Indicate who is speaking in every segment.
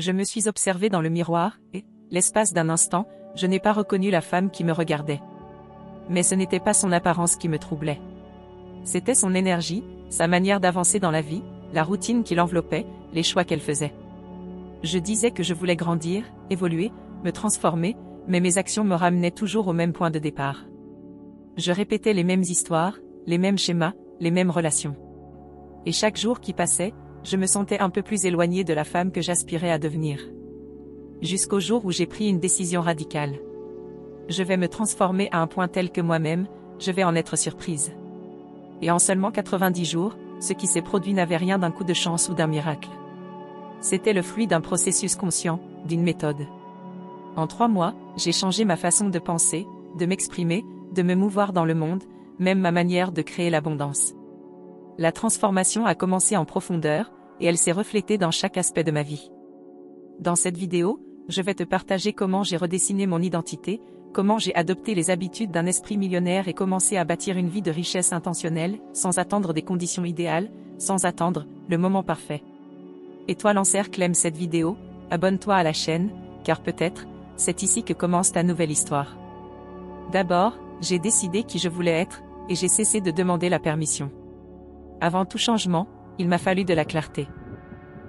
Speaker 1: Je me suis observée dans le miroir, et, l'espace d'un instant, je n'ai pas reconnu la femme qui me regardait. Mais ce n'était pas son apparence qui me troublait. C'était son énergie, sa manière d'avancer dans la vie, la routine qui l'enveloppait, les choix qu'elle faisait. Je disais que je voulais grandir, évoluer, me transformer, mais mes actions me ramenaient toujours au même point de départ. Je répétais les mêmes histoires, les mêmes schémas, les mêmes relations. Et chaque jour qui passait, je me sentais un peu plus éloignée de la femme que j'aspirais à devenir. Jusqu'au jour où j'ai pris une décision radicale. Je vais me transformer à un point tel que moi-même, je vais en être surprise. Et en seulement 90 jours, ce qui s'est produit n'avait rien d'un coup de chance ou d'un miracle. C'était le fruit d'un processus conscient, d'une méthode. En 3 mois, j'ai changé ma façon de penser, de m'exprimer, de me mouvoir dans le monde, même ma manière de créer l'abondance. La transformation a commencé en profondeur, et elle s'est reflétée dans chaque aspect de ma vie. Dans cette vidéo, je vais te partager comment j'ai redessiné mon identité, comment j'ai adopté les habitudes d'un esprit millionnaire et commencé à bâtir une vie de richesse intentionnelle, sans attendre des conditions idéales, sans attendre le moment parfait. Et toi l'encercle aime cette vidéo, abonne-toi à la chaîne, car peut-être, c'est ici que commence ta nouvelle histoire. D'abord, j'ai décidé qui je voulais être, et j'ai cessé de demander la permission. Avant tout changement, il m'a fallu de la clarté.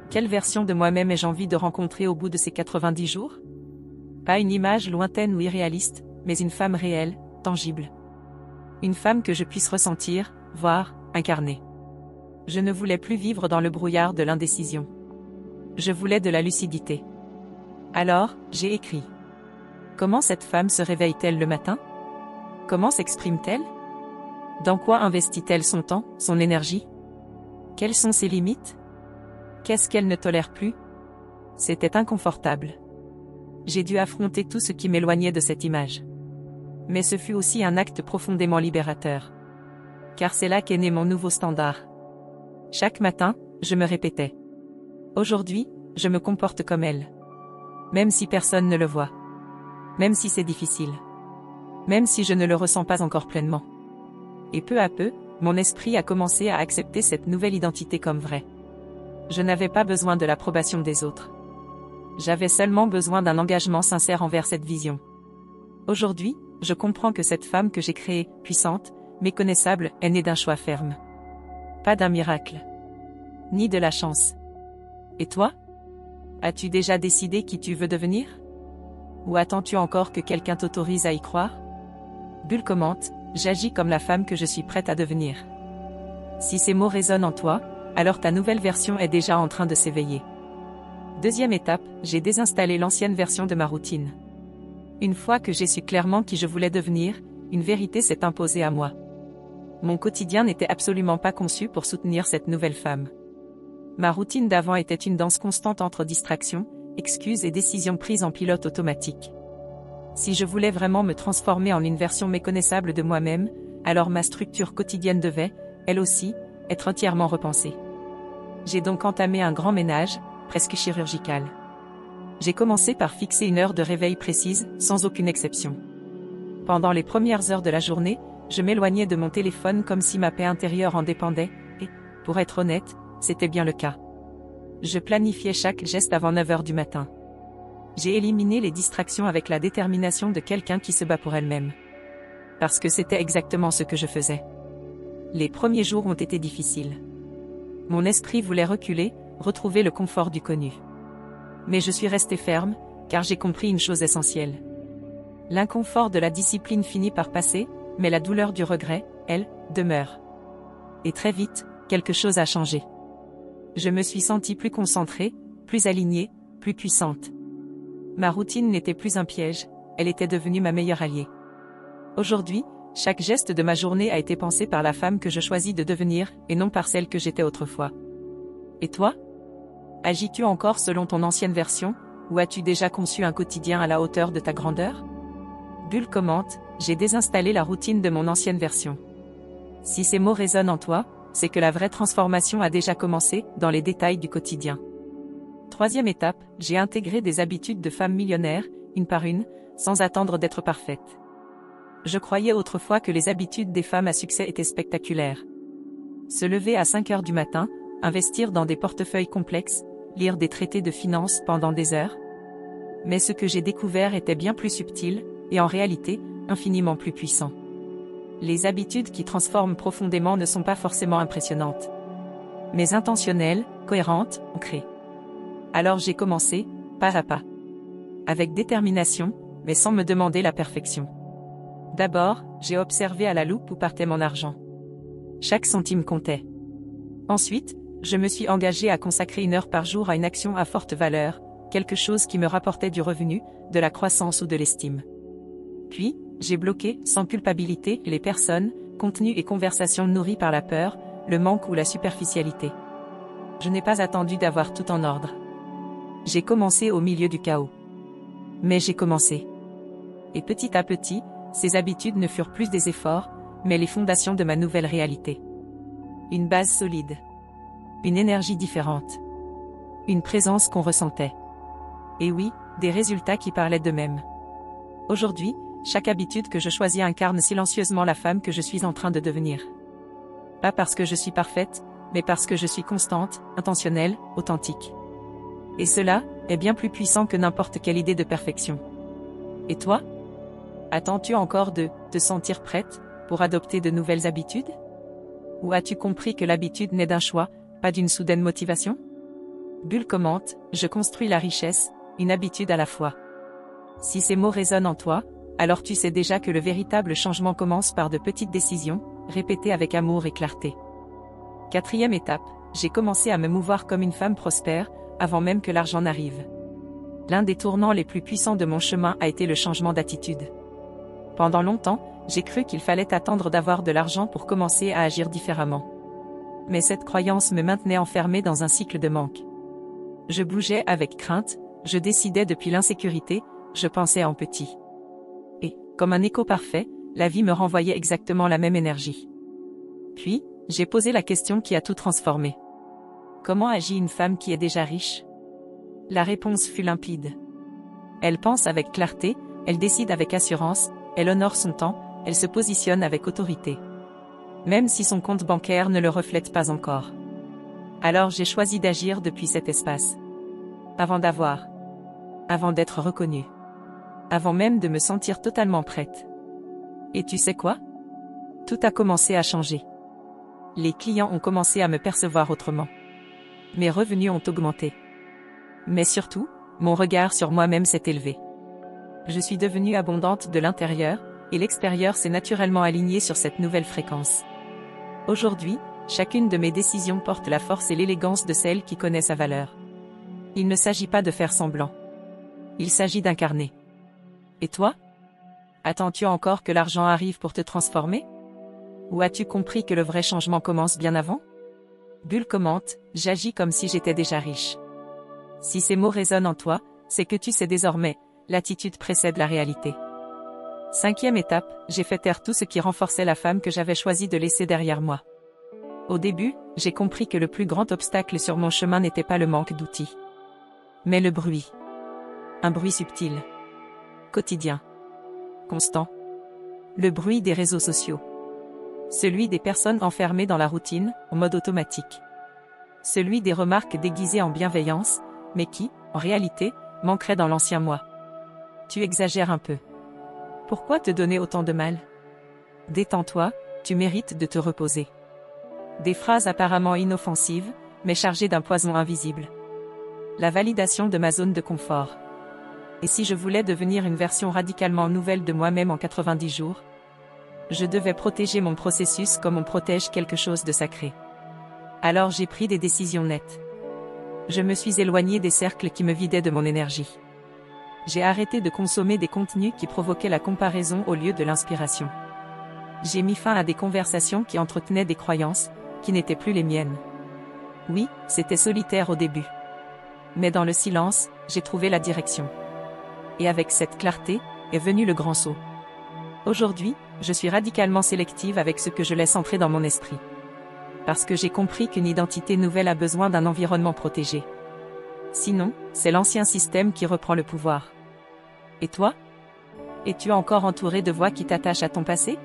Speaker 1: Quelle version de moi-même ai-je envie de rencontrer au bout de ces 90 jours? Pas une image lointaine ou irréaliste, mais une femme réelle, tangible. Une femme que je puisse ressentir, voir, incarner. Je ne voulais plus vivre dans le brouillard de l'indécision. Je voulais de la lucidité. Alors, j'ai écrit. Comment cette femme se réveille-t-elle le matin? Comment s'exprime-t-elle? Dans quoi investit-elle son temps, son énergie? Quelles sont ses limites? Qu'est-ce qu'elle ne tolère plus? C'était inconfortable. J'ai dû affronter tout ce qui m'éloignait de cette image. Mais ce fut aussi un acte profondément libérateur. Car c'est là qu'est né mon nouveau standard. Chaque matin, je me répétais. Aujourd'hui, je me comporte comme elle. Même si personne ne le voit. Même si c'est difficile. Même si je ne le ressens pas encore pleinement. Et peu à peu, mon esprit a commencé à accepter cette nouvelle identité comme vraie. Je n'avais pas besoin de l'approbation des autres. J'avais seulement besoin d'un engagement sincère envers cette vision. Aujourd'hui, je comprends que cette femme que j'ai créée, puissante, méconnaissable, est née d'un choix ferme. Pas d'un miracle. Ni de la chance. Et toi? As-tu déjà décidé qui tu veux devenir? Ou attends-tu encore que quelqu'un t'autorise à y croire? Bulle commente, j'agis comme la femme que je suis prête à devenir. Si ces mots résonnent en toi, alors ta nouvelle version est déjà en train de s'éveiller. Deuxième étape, j'ai désinstallé l'ancienne version de ma routine. Une fois que j'ai su clairement qui je voulais devenir, une vérité s'est imposée à moi. Mon quotidien n'était absolument pas conçu pour soutenir cette nouvelle femme. Ma routine d'avant était une danse constante entre distractions, excuses et décisions prises en pilote automatique. Si je voulais vraiment me transformer en une version méconnaissable de moi-même, alors ma structure quotidienne devait, elle aussi, être entièrement repensée. J'ai donc entamé un grand ménage, presque chirurgical. J'ai commencé par fixer une heure de réveil précise, sans aucune exception. Pendant les premières heures de la journée, je m'éloignais de mon téléphone comme si ma paix intérieure en dépendait, et, pour être honnête, c'était bien le cas. Je planifiais chaque geste avant 9 heures du matin. J'ai éliminé les distractions avec la détermination de quelqu'un qui se bat pour elle-même. Parce que c'était exactement ce que je faisais. Les premiers jours ont été difficiles. Mon esprit voulait reculer, retrouver le confort du connu. Mais je suis restée ferme, car j'ai compris une chose essentielle. L'inconfort de la discipline finit par passer, mais la douleur du regret, elle, demeure. Et très vite, quelque chose a changé. Je me suis sentie plus concentrée, plus alignée, plus puissante. Ma routine n'était plus un piège, elle était devenue ma meilleure alliée. Aujourd'hui, chaque geste de ma journée a été pensé par la femme que je choisis de devenir, et non par celle que j'étais autrefois. Et toi? Agis-tu encore selon ton ancienne version, ou as-tu déjà conçu un quotidien à la hauteur de ta grandeur? Bulle commente, j'ai désinstallé la routine de mon ancienne version. Si ces mots résonnent en toi, c'est que la vraie transformation a déjà commencé, dans les détails du quotidien. Troisième étape, j'ai intégré des habitudes de femme millionnaire, une par une, sans attendre d'être parfaite. Je croyais autrefois que les habitudes des femmes à succès étaient spectaculaires. Se lever à 5 heures du matin, investir dans des portefeuilles complexes, lire des traités de finance pendant des heures. Mais ce que j'ai découvert était bien plus subtil, et en réalité, infiniment plus puissant. Les habitudes qui transforment profondément ne sont pas forcément impressionnantes, mais intentionnelles, cohérentes, ancrées. Alors j'ai commencé, pas à pas. Avec détermination, mais sans me demander la perfection. D'abord, j'ai observé à la loupe où partait mon argent. Chaque centime comptait. Ensuite, je me suis engagé à consacrer 1 heure par jour à une action à forte valeur, quelque chose qui me rapportait du revenu, de la croissance ou de l'estime. Puis, j'ai bloqué, sans culpabilité, les personnes, contenus et conversations nourris par la peur, le manque ou la superficialité. Je n'ai pas attendu d'avoir tout en ordre. J'ai commencé au milieu du chaos. Mais j'ai commencé. Et petit à petit, ces habitudes ne furent plus des efforts, mais les fondations de ma nouvelle réalité. Une base solide. Une énergie différente. Une présence qu'on ressentait. Et oui, des résultats qui parlaient d'eux-mêmes. Aujourd'hui, chaque habitude que je choisis incarne silencieusement la femme que je suis en train de devenir. Pas parce que je suis parfaite, mais parce que je suis constante, intentionnelle, authentique. Et cela est bien plus puissant que n'importe quelle idée de perfection. Et toi? Attends-tu encore de te sentir prête pour adopter de nouvelles habitudes? Ou as-tu compris que l'habitude naît d'un choix, pas d'une soudaine motivation? Bulle commente, je construis la richesse, une habitude à la fois. Si ces mots résonnent en toi, alors tu sais déjà que le véritable changement commence par de petites décisions, répétées avec amour et clarté. 4e étape, j'ai commencé à me mouvoir comme une femme prospère, avant même que l'argent n'arrive. L'un des tournants les plus puissants de mon chemin a été le changement d'attitude. Pendant longtemps, j'ai cru qu'il fallait attendre d'avoir de l'argent pour commencer à agir différemment. Mais cette croyance me maintenait enfermée dans un cycle de manque. Je bougeais avec crainte, je décidais depuis l'insécurité, je pensais en petit. Et, comme un écho parfait, la vie me renvoyait exactement la même énergie. Puis, j'ai posé la question qui a tout transformé. Comment agit une femme qui est déjà riche? La réponse fut limpide. Elle pense avec clarté, elle décide avec assurance, elle honore son temps, elle se positionne avec autorité. Même si son compte bancaire ne le reflète pas encore. Alors j'ai choisi d'agir depuis cet espace. Avant d'avoir. Avant d'être reconnue. Avant même de me sentir totalement prête. Et tu sais quoi? Tout a commencé à changer. Les clients ont commencé à me percevoir autrement. Mes revenus ont augmenté. Mais surtout, mon regard sur moi-même s'est élevé. Je suis devenue abondante de l'intérieur, et l'extérieur s'est naturellement aligné sur cette nouvelle fréquence. Aujourd'hui, chacune de mes décisions porte la force et l'élégance de celle qui connaît sa valeur. Il ne s'agit pas de faire semblant. Il s'agit d'incarner. Et toi? Attends-tu encore que l'argent arrive pour te transformer? Ou as-tu compris que le vrai changement commence bien avant? Bulle commente, j'agis comme si j'étais déjà riche. Si ces mots résonnent en toi, c'est que tu sais désormais, l'attitude précède la réalité. 5e étape, j'ai fait taire tout ce qui renforçait la femme que j'avais choisi de laisser derrière moi. Au début, j'ai compris que le plus grand obstacle sur mon chemin n'était pas le manque d'outils. Mais le bruit. Un bruit subtil. Quotidien. Constant. Le bruit des réseaux sociaux. Celui des personnes enfermées dans la routine, en mode automatique. Celui des remarques déguisées en bienveillance, mais qui, en réalité, manqueraient dans l'ancien moi. Tu exagères un peu. Pourquoi te donner autant de mal? Détends-toi, tu mérites de te reposer. Des phrases apparemment inoffensives, mais chargées d'un poison invisible. La validation de ma zone de confort. Et si je voulais devenir une version radicalement nouvelle de moi-même en 90 jours? Je devais protéger mon processus comme on protège quelque chose de sacré. Alors j'ai pris des décisions nettes. Je me suis éloignée des cercles qui me vidaient de mon énergie. J'ai arrêté de consommer des contenus qui provoquaient la comparaison au lieu de l'inspiration. J'ai mis fin à des conversations qui entretenaient des croyances, qui n'étaient plus les miennes. Oui, c'était solitaire au début. Mais dans le silence, j'ai trouvé la direction. Et avec cette clarté, est venu le grand saut. Aujourd'hui, je suis radicalement sélective avec ce que je laisse entrer dans mon esprit. Parce que j'ai compris qu'une identité nouvelle a besoin d'un environnement protégé. Sinon, c'est l'ancien système qui reprend le pouvoir. Et toi? Es-tu encore entouré de voix qui t'attachent à ton passé?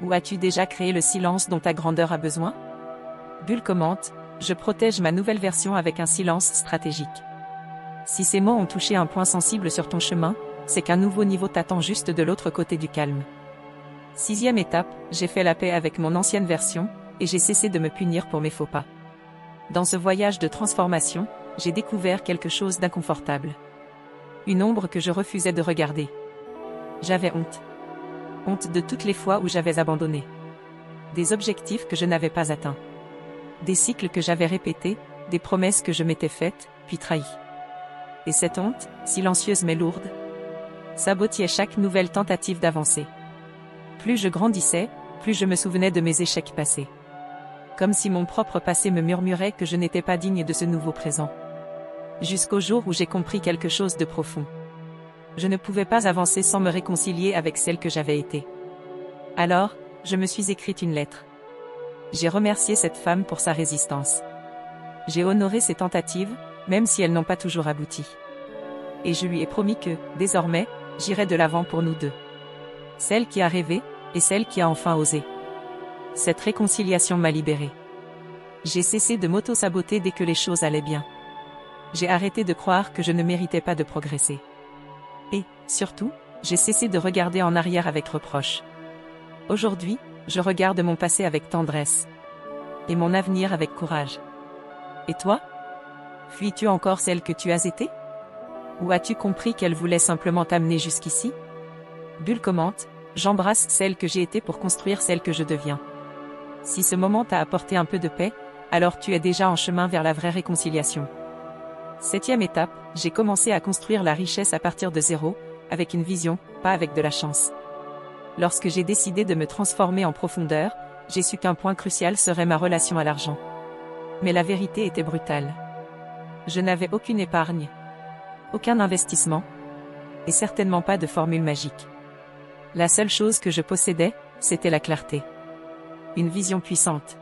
Speaker 1: Ou as-tu déjà créé le silence dont ta grandeur a besoin? Bulle commente, Je protège ma nouvelle version avec un silence stratégique. Si ces mots ont touché un point sensible sur ton chemin, c'est qu'un nouveau niveau t'attend juste de l'autre côté du calme. 6e étape, j'ai fait la paix avec mon ancienne version, et j'ai cessé de me punir pour mes faux pas. Dans ce voyage de transformation, j'ai découvert quelque chose d'inconfortable. Une ombre que je refusais de regarder. J'avais honte. Honte de toutes les fois où j'avais abandonné. Des objectifs que je n'avais pas atteints. Des cycles que j'avais répétés, des promesses que je m'étais faites, puis trahies. Et cette honte, silencieuse mais lourde, sabotait chaque nouvelle tentative d'avancer. Plus je grandissais, plus je me souvenais de mes échecs passés. Comme si mon propre passé me murmurait que je n'étais pas digne de ce nouveau présent. Jusqu'au jour où j'ai compris quelque chose de profond. Je ne pouvais pas avancer sans me réconcilier avec celle que j'avais été. Alors, je me suis écrite une lettre. J'ai remercié cette femme pour sa résistance. J'ai honoré ses tentatives, même si elles n'ont pas toujours abouti. Et je lui ai promis que, désormais, j'irai de l'avant pour nous deux. Celle qui a rêvé, et celle qui a enfin osé. Cette réconciliation m'a libérée. J'ai cessé de m'auto-saboter dès que les choses allaient bien. J'ai arrêté de croire que je ne méritais pas de progresser. Et, surtout, j'ai cessé de regarder en arrière avec reproche. Aujourd'hui, je regarde mon passé avec tendresse. Et mon avenir avec courage. Et toi? Fuis-tu encore celle que tu as été? Ou as-tu compris qu'elle voulait simplement t'amener jusqu'ici? Bulle commente, j'embrasse celle que j'ai été pour construire celle que je deviens. Si ce moment t'a apporté un peu de paix, alors tu es déjà en chemin vers la vraie réconciliation. 7e étape, j'ai commencé à construire la richesse à partir de zéro, avec une vision, pas avec de la chance. Lorsque j'ai décidé de me transformer en profondeur, j'ai su qu'un point crucial serait ma relation à l'argent. Mais la vérité était brutale. Je n'avais aucune épargne, aucun investissement, et certainement pas de formule magique. La seule chose que je possédais, c'était la clarté. Une vision puissante.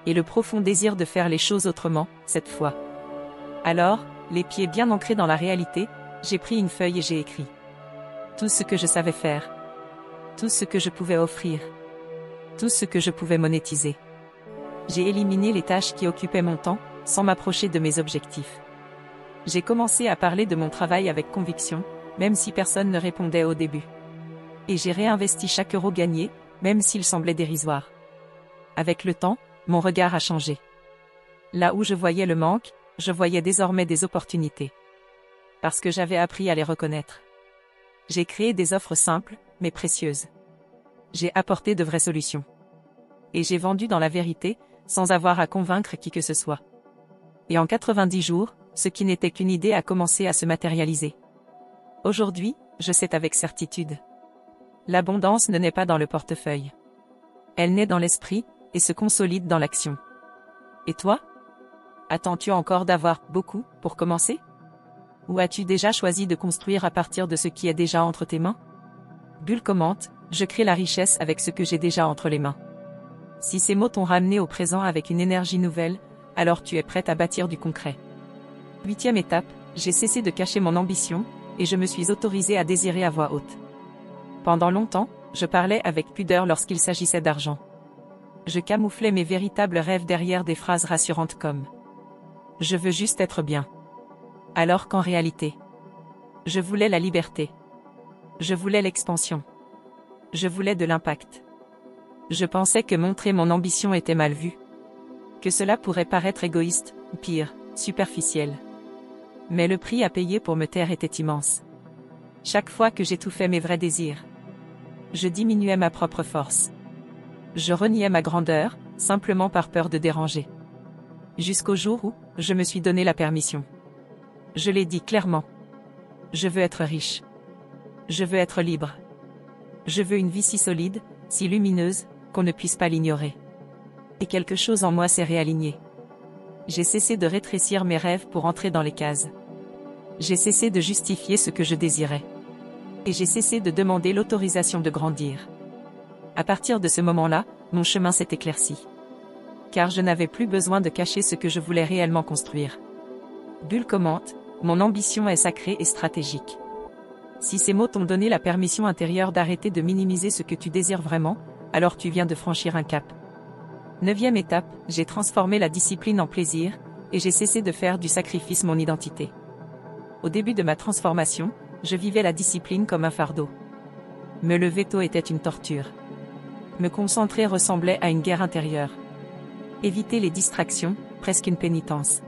Speaker 1: Et le profond désir de faire les choses autrement, cette fois. Alors, les pieds bien ancrés dans la réalité, j'ai pris une feuille et j'ai écrit. Tout ce que je savais faire. Tout ce que je pouvais offrir. Tout ce que je pouvais monétiser. J'ai éliminé les tâches qui occupaient mon temps, sans m'approcher de mes objectifs. J'ai commencé à parler de mon travail avec conviction, même si personne ne répondait au début. Et j'ai réinvesti chaque euro gagné, même s'il semblait dérisoire. Avec le temps, mon regard a changé. Là où je voyais le manque, je voyais désormais des opportunités. Parce que j'avais appris à les reconnaître. J'ai créé des offres simples, mais précieuses. J'ai apporté de vraies solutions. Et j'ai vendu dans la vérité, sans avoir à convaincre qui que ce soit. Et en 90 jours, ce qui n'était qu'une idée a commencé à se matérialiser. Aujourd'hui, je sais avec certitude. L'abondance ne naît pas dans le portefeuille. Elle naît dans l'esprit, et se consolide dans l'action. Et toi? Attends-tu encore d'avoir beaucoup pour commencer? Ou as-tu déjà choisi de construire à partir de ce qui est déjà entre tes mains? Bulle commente, je crée la richesse avec ce que j'ai déjà entre les mains. Si ces mots t'ont ramené au présent avec une énergie nouvelle, alors tu es prête à bâtir du concret. 8e étape, j'ai cessé de cacher mon ambition, et je me suis autorisée à désirer à voix haute. Pendant longtemps, je parlais avec pudeur lorsqu'il s'agissait d'argent. Je camouflais mes véritables rêves derrière des phrases rassurantes comme « Je veux juste être bien ». Alors qu'en réalité, je voulais la liberté. Je voulais l'expansion. Je voulais de l'impact. Je pensais que montrer mon ambition était mal vu. Que cela pourrait paraître égoïste, ou pire, superficiel. Mais le prix à payer pour me taire était immense. Chaque fois que j'étouffais mes vrais désirs, je diminuais ma propre force. Je reniais ma grandeur, simplement par peur de déranger. Jusqu'au jour où, je me suis donné la permission. Je l'ai dit clairement. Je veux être riche. Je veux être libre. Je veux une vie si solide, si lumineuse, qu'on ne puisse pas l'ignorer. Et quelque chose en moi s'est réaligné. J'ai cessé de rétrécir mes rêves pour entrer dans les cases. J'ai cessé de justifier ce que je désirais. Et j'ai cessé de demander l'autorisation de grandir. À partir de ce moment-là, mon chemin s'est éclairci. Car je n'avais plus besoin de cacher ce que je voulais réellement construire. Bulle commente, mon ambition est sacrée et stratégique. Si ces mots t'ont donné la permission intérieure d'arrêter de minimiser ce que tu désires vraiment, alors tu viens de franchir un cap. Neuvième étape, j'ai transformé la discipline en plaisir, et j'ai cessé de faire du sacrifice mon identité. Au début de ma transformation, je vivais la discipline comme un fardeau. Me lever tôt était une torture. Me concentrer ressemblait à une guerre intérieure. Éviter les distractions, presque une pénitence.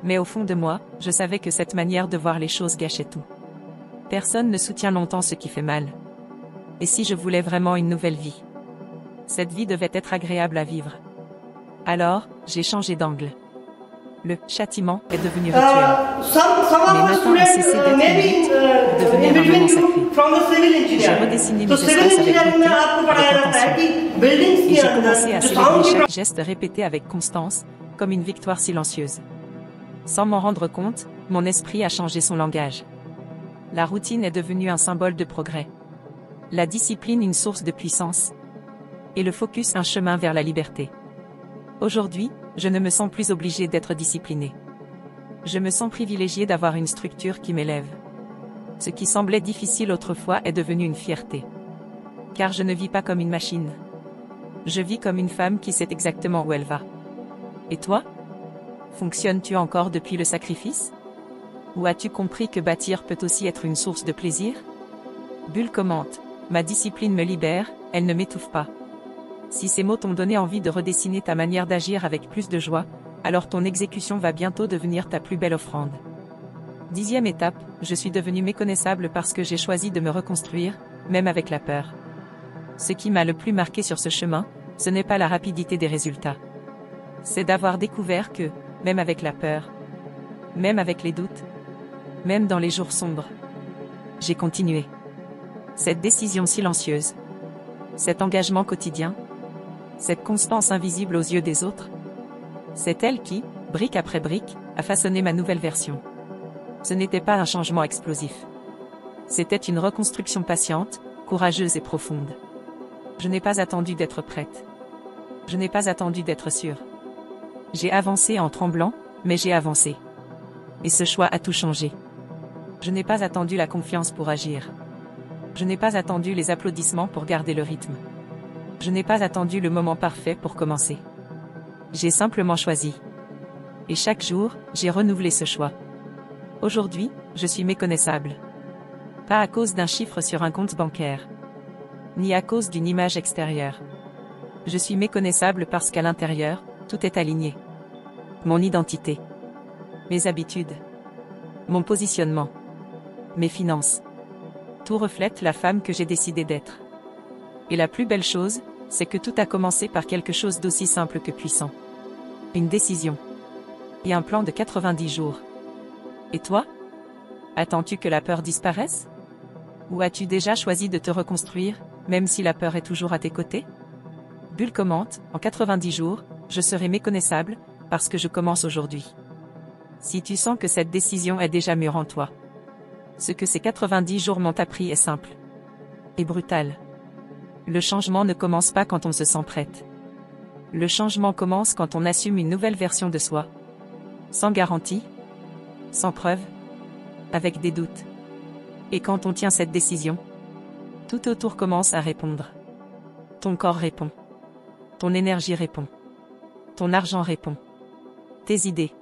Speaker 1: Mais au fond de moi, je savais que cette manière de voir les choses gâchait tout. Personne ne soutient longtemps ce qui fait mal. Et si je voulais vraiment une nouvelle vie? Cette vie devait être agréable à vivre. Alors, j'ai changé d'angle. Le châtiment est devenu rituel. Mes matins ont cessé d'être une lutte pour devenir un moment sacré. J'ai redessiné mes espaces avec beauté, avec attention. Et j'ai commencé à célébrer chaque geste répété avec constance, comme une victoire silencieuse. Sans m'en rendre compte, mon esprit a changé son langage. La routine est devenue un symbole de progrès. La discipline une source de puissance. Et le focus un chemin vers la liberté. Aujourd'hui, je ne me sens plus obligé d'être discipliné. Je me sens privilégié d'avoir une structure qui m'élève. Ce qui semblait difficile autrefois est devenu une fierté. Car je ne vis pas comme une machine. Je vis comme une femme qui sait exactement où elle va. Et toi? Fonctionnes-tu encore depuis le sacrifice? Ou as-tu compris que bâtir peut aussi être une source de plaisir? Bulle commente, ma discipline me libère, elle ne m'étouffe pas. Si ces mots t'ont donné envie de redessiner ta manière d'agir avec plus de joie, alors ton exécution va bientôt devenir ta plus belle offrande. 10e étape, je suis devenu méconnaissable parce que j'ai choisi de me reconstruire, même avec la peur. Ce qui m'a le plus marqué sur ce chemin, ce n'est pas la rapidité des résultats. C'est d'avoir découvert que, même avec la peur, même avec les doutes, même dans les jours sombres, j'ai continué. Cette décision silencieuse, cet engagement quotidien, cette constance invisible aux yeux des autres, c'est elle qui, brique après brique, a façonné ma nouvelle version. Ce n'était pas un changement explosif. C'était une reconstruction patiente, courageuse et profonde. Je n'ai pas attendu d'être prête. Je n'ai pas attendu d'être sûre. J'ai avancé en tremblant, mais j'ai avancé. Et ce choix a tout changé. Je n'ai pas attendu la confiance pour agir. Je n'ai pas attendu les applaudissements pour garder le rythme. Je n'ai pas attendu le moment parfait pour commencer. J'ai simplement choisi. Et chaque jour, j'ai renouvelé ce choix. Aujourd'hui, je suis méconnaissable. Pas à cause d'un chiffre sur un compte bancaire. Ni à cause d'une image extérieure. Je suis méconnaissable parce qu'à l'intérieur, tout est aligné. Mon identité. Mes habitudes. Mon positionnement. Mes finances. Tout reflète la femme que j'ai décidé d'être. Et la plus belle chose, c'est que tout a commencé par quelque chose d'aussi simple que puissant. Une décision. Et un plan de 90 jours. Et toi? Attends-tu que la peur disparaisse? Ou as-tu déjà choisi de te reconstruire, même si la peur est toujours à tes côtés? Bulle commente, en 90 jours, je serai méconnaissable, parce que je commence aujourd'hui. Si tu sens que cette décision est déjà mûre en toi. Ce que ces 90 jours m'ont appris est simple. Et brutal. Le changement ne commence pas quand on se sent prête. Le changement commence quand on assume une nouvelle version de soi. Sans garantie. Sans preuve. Avec des doutes. Et quand on tient cette décision, tout autour commence à répondre. Ton corps répond. Ton énergie répond. Ton argent répond. Tes idées.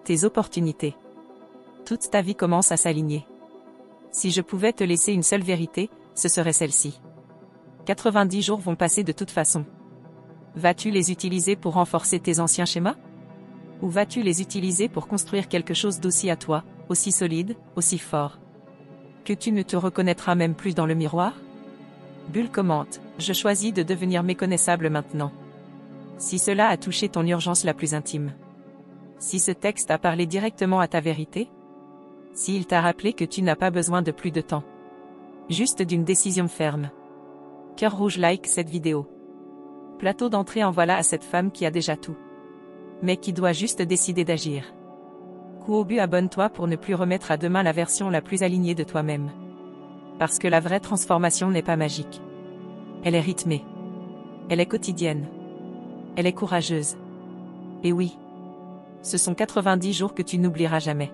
Speaker 1: Tes opportunités. Toute ta vie commence à s'aligner. Si je pouvais te laisser une seule vérité, ce serait celle-ci. 90 jours vont passer de toute façon. Vas-tu les utiliser pour renforcer tes anciens schémas? Ou vas-tu les utiliser pour construire quelque chose d'aussi à toi, aussi solide, aussi fort? Que tu ne te reconnaîtras même plus dans le miroir? Bulle commente, je choisis de devenir méconnaissable maintenant. Si cela a touché ton urgence la plus intime. Si ce texte a parlé directement à ta vérité. S'il t'a rappelé que tu n'as pas besoin de plus de temps. Juste d'une décision ferme. Cœur rouge like cette vidéo. Plateau d'entrée en voilà à cette femme qui a déjà tout. Mais qui doit juste décider d'agir. Coup au but, abonne-toi pour ne plus remettre à demain la version la plus alignée de toi-même. Parce que la vraie transformation n'est pas magique. Elle est rythmée. Elle est quotidienne. Elle est courageuse. Et oui. Ce sont 90 jours que tu n'oublieras jamais.